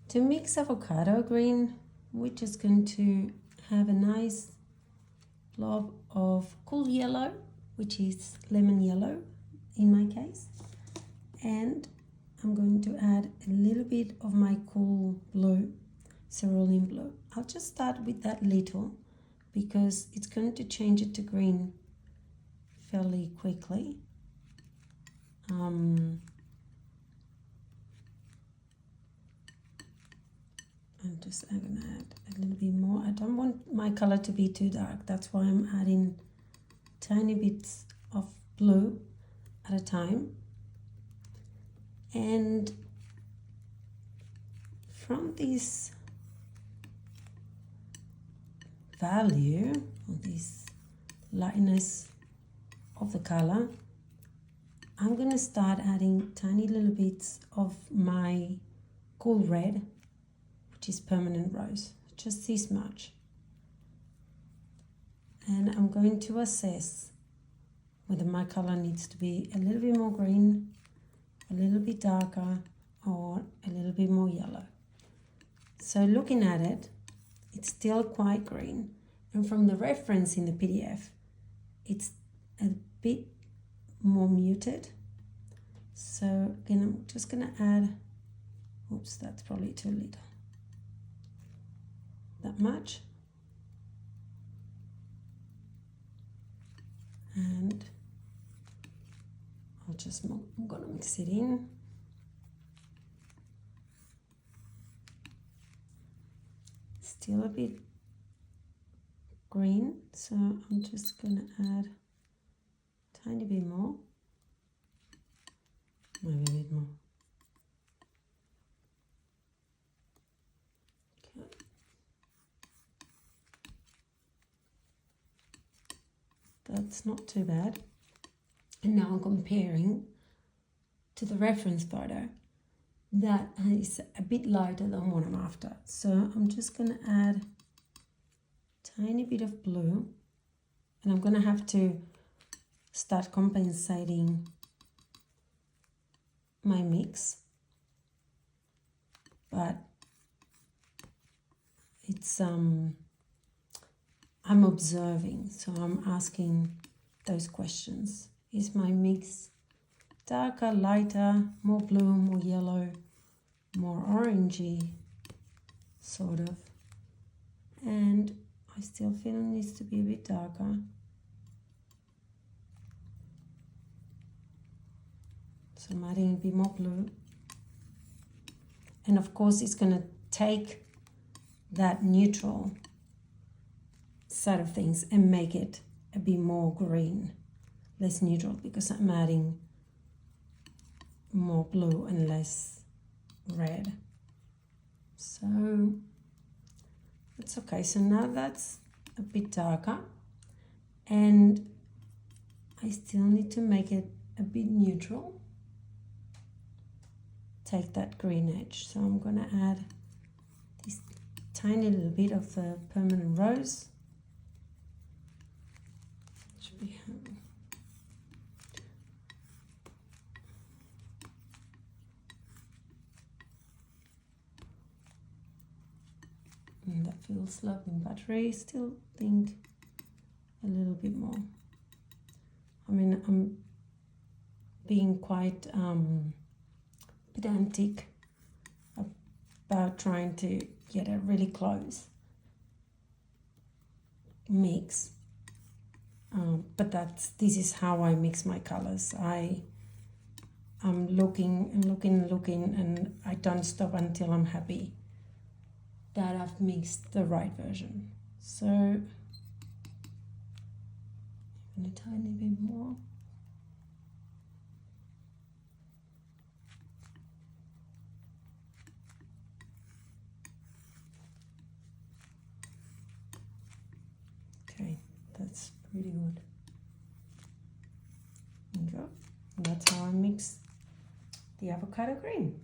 To mix avocado green, we're just going to have a nice blob of cool yellow, which is lemon yellow in my case, and I'm going to add a little bit of my cool blue, cerulean blue. I'll just start with that little because it's going to change it to green fairly quickly. I'm just going to add a little bit more. I don't want my color to be too dark. That's why I'm adding tiny bits of blue at a time. And from this value, or this lightness of the color, I'm going to start adding tiny little bits of my cool red, which is permanent rose, just this much. And I'm going to assess whether my color needs to be a little bit more green, a little bit darker, or a little bit more yellow. So looking at it, it's still quite green. And from the reference in the PDF, it's a bit more muted. So again, I'm just gonna add, oops, that's probably too little. That much. And I'm gonna mix it in. Still a bit green, so I'm just gonna add a tiny bit more, maybe a bit more. Okay. That's not too bad. And now I'm comparing to the reference photo. That is a bit lighter than what I'm after. So I'm just going to add a tiny bit of blue, and I'm going to have to start compensating my mix. But it's I'm observing, so I'm asking those questions. Is my mix darker, lighter, more blue, more yellow, more orangey, sort of? And I still feel it needs to be a bit darker. So I'm adding a bit more blue. And of course it's going to take that neutral side of things and make it a bit more green, less neutral, because I'm adding more blue and less red. So it's okay. So now that's a bit darker, and I still need to make it a bit neutral. Take that green edge. So I'm going to add this tiny little bit of the permanent rose. Should be and that feels lovely. Battery, still think a little bit more. I mean, I'm being quite pedantic about trying to get a really close mix, but this is how I mix my colors. I'm looking and looking and looking, and I don't stop until I'm happy that I've mixed the right version. So even a tiny bit more. Okay, that's pretty good. There you go. And that's how I mix the avocado green.